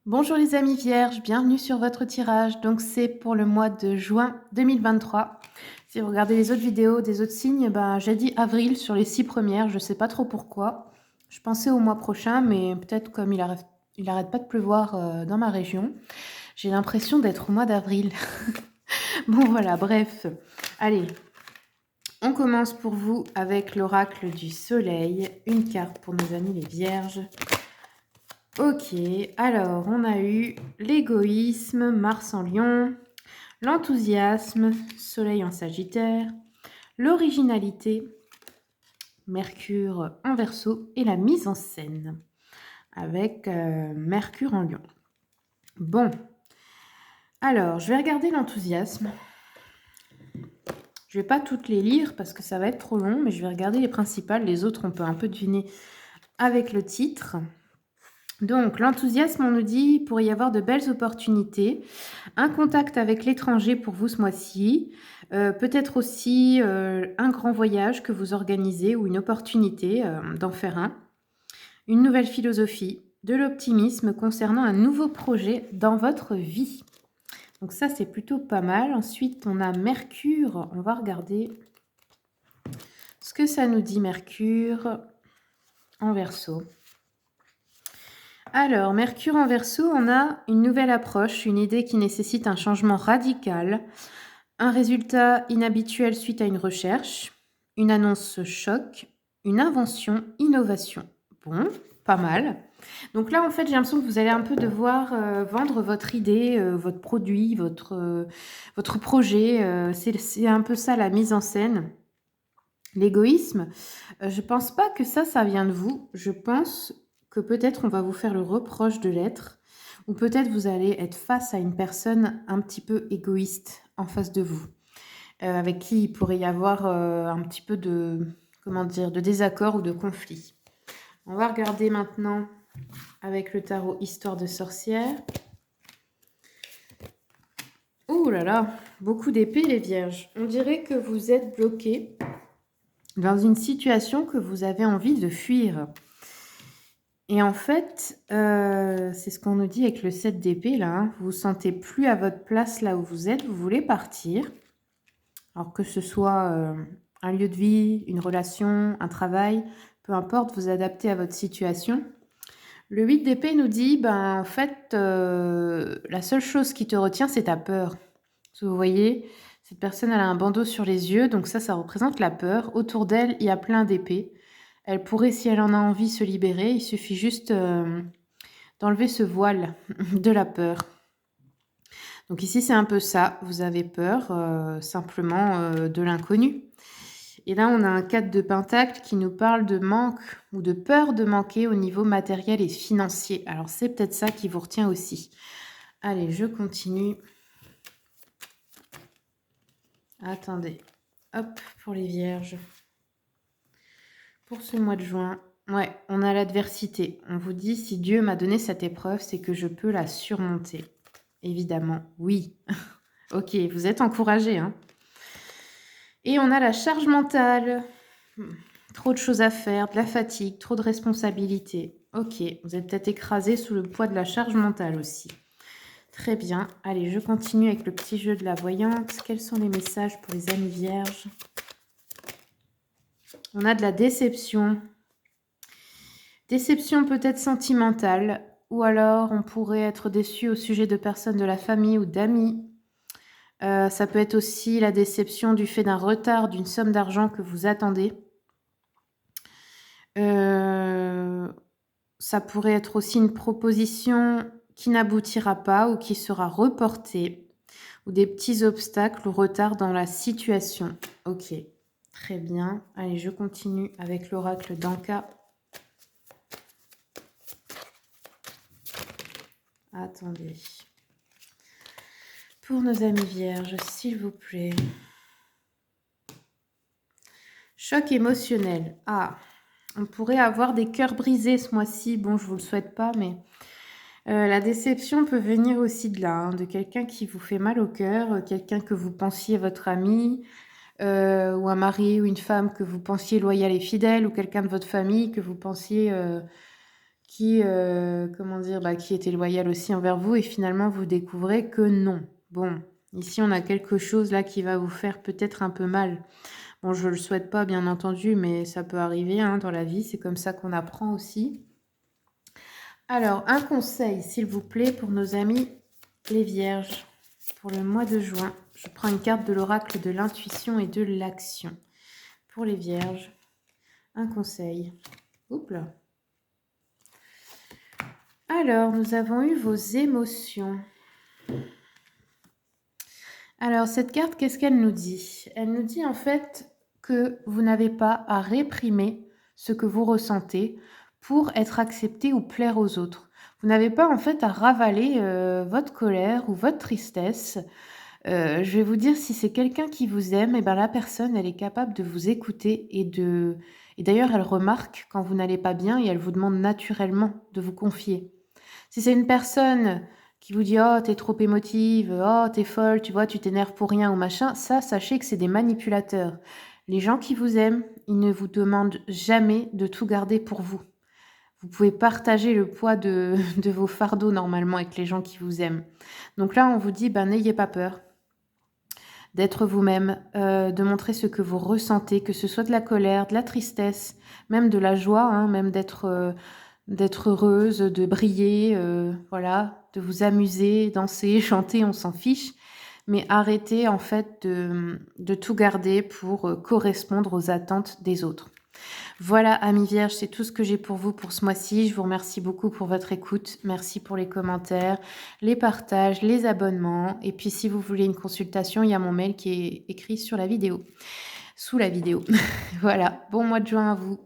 Bonjour les amis vierges, bienvenue sur votre tirage. Donc c'est pour le mois de juin 2023. Si vous regardez les autres vidéos des autres signes, j'ai dit avril sur les 6 premières, je sais pas trop pourquoi. Je pensais au mois prochain, mais peut-être comme il arrête pas de pleuvoir dans ma région, j'ai l'impression d'être au mois d'avril. Bon voilà, bref. Allez, on commence pour vous avec l'oracle du soleil. Une carte pour nos amis les vierges. Ok, alors on a eu l'égoïsme, Mars en Lion, l'enthousiasme, Soleil en Sagittaire, l'originalité, Mercure en Verseau et la mise en scène avec Mercure en Lion. Bon, alors je vais regarder l'enthousiasme. Je vais pas toutes les lire parce que ça va être trop long, mais je vais regarder les principales. Les autres, on peut un peu deviner avec le titre. Donc, l'enthousiasme, on nous dit, il pourrait y avoir de belles opportunités. Un contact avec l'étranger pour vous ce mois-ci. Peut-être aussi un grand voyage que vous organisez ou une opportunité d'en faire un. Une nouvelle philosophie, de l'optimisme concernant un nouveau projet dans votre vie. Donc ça, c'est plutôt pas mal. Ensuite, on a Mercure. On va regarder ce que ça nous dit, Mercure en Verseau. Alors, Mercure en Verseau, on a une nouvelle approche, une idée qui nécessite un changement radical, un résultat inhabituel suite à une recherche, une annonce choc, une invention, innovation. Bon, pas mal. Donc là, en fait, j'ai l'impression que vous allez un peu devoir vendre votre idée, votre produit, votre projet. C'est un peu ça la mise en scène. L'égoïsme, je pense pas que ça vient de vous. Je pense que peut-être on va vous faire le reproche de l'être, ou peut-être vous allez être face à une personne un petit peu égoïste en face de vous, avec qui il pourrait y avoir un petit peu de, comment dire, de désaccord ou de conflit. On va regarder maintenant avec le tarot Histoire de sorcière. Ouh là là, beaucoup d'épées les vierges. On dirait que vous êtes bloqué dans une situation que vous avez envie de fuir. Et en fait, c'est ce qu'on nous dit avec le 7 d'épée, là. Hein. Vous vous sentez plus à votre place là où vous êtes, vous voulez partir. Alors que ce soit un lieu de vie, une relation, un travail, peu importe, vous adaptez à votre situation. Le 8 d'épée nous dit, en fait, la seule chose qui te retient, c'est ta peur. Parce que vous voyez, cette personne, elle a un bandeau sur les yeux, donc ça représente la peur. Autour d'elle, il y a plein d'épées. Elle pourrait, si elle en a envie, se libérer. Il suffit juste d'enlever ce voile de la peur. Donc ici, c'est un peu ça. Vous avez peur simplement de l'inconnu. Et là, on a un 4 de pentacle qui nous parle de manque ou de peur de manquer au niveau matériel et financier. Alors, c'est peut-être ça qui vous retient aussi. Allez, je continue. Attendez. Hop, pour les vierges. Pour ce mois de juin, ouais, on a l'adversité. On vous dit, si Dieu m'a donné cette épreuve, c'est que je peux la surmonter. Évidemment, oui. Ok, vous êtes encouragés, hein. Et on a la charge mentale. Trop de choses à faire, de la fatigue, trop de responsabilités. Ok, vous êtes peut-être écrasé sous le poids de la charge mentale aussi. Très bien. Allez, je continue avec le petit jeu de la voyante. Quels sont les messages pour les amis vierges? On a de la déception. Déception peut-être sentimentale. Ou alors, on pourrait être déçu au sujet de personnes de la famille ou d'amis. Ça peut être aussi la déception du fait d'un retard d'une somme d'argent que vous attendez. Ça pourrait être aussi une proposition qui n'aboutira pas ou qui sera reportée, ou des petits obstacles ou retards dans la situation. Ok, très bien. Allez, je continue avec l'oracle d'Anka. Attendez. Pour nos amis vierges, s'il vous plaît. Choc émotionnel. Ah, on pourrait avoir des cœurs brisés ce mois-ci. Bon, je vous le souhaite pas, mais la déception peut venir aussi de là, hein, de quelqu'un qui vous fait mal au cœur, quelqu'un que vous pensiez votre ami, ou un mari ou une femme que vous pensiez loyal et fidèle, ou quelqu'un de votre famille que vous pensiez qui, comment dire, qui était loyal aussi envers vous et finalement vous découvrez que non. Bon, ici on a quelque chose là qui va vous faire peut-être un peu mal. Bon, je le souhaite pas bien entendu, mais ça peut arriver hein, dans la vie, c'est comme ça qu'on apprend aussi. Alors, un conseil, s'il vous plaît, pour nos amis les vierges, pour le mois de juin. Je prends une carte de l'oracle de l'intuition et de l'action. Pour les vierges, un conseil. Oups là. Alors, nous avons eu vos émotions. Alors, cette carte, qu'est-ce qu'elle nous dit? Elle nous dit en fait que vous n'avez pas à réprimer ce que vous ressentez pour être accepté ou plaire aux autres. Vous n'avez pas en fait à ravaler votre colère ou votre tristesse. Je vais vous dire, si c'est quelqu'un qui vous aime, et ben la personne, elle est capable de vous écouter et d'ailleurs, elle remarque quand vous n'allez pas bien et elle vous demande naturellement de vous confier. Si c'est une personne qui vous dit oh t'es trop émotive, oh t'es folle, tu vois, tu t'énerves pour rien ou machin, ça sachez que c'est des manipulateurs. Les gens qui vous aiment, ils ne vous demandent jamais de tout garder pour vous. Vous pouvez partager le poids de vos fardeaux normalement avec les gens qui vous aiment. Donc là, on vous dit n'ayez pas peur d'être vous-même, de montrer ce que vous ressentez, que ce soit de la colère, de la tristesse, même de la joie, hein, même d'être heureuse, de briller, voilà, de vous amuser, danser, chanter, on s'en fiche. Mais arrêtez en fait de tout garder pour correspondre aux attentes des autres. Voilà, amis vierges, c'est tout ce que j'ai pour vous pour ce mois-ci. Je vous remercie beaucoup pour votre écoute. Merci pour les commentaires, les partages, les abonnements. Et puis, si vous voulez une consultation, il y a mon mail qui est écrit sur la vidéo, sous la vidéo. Voilà, bon mois de juin à vous.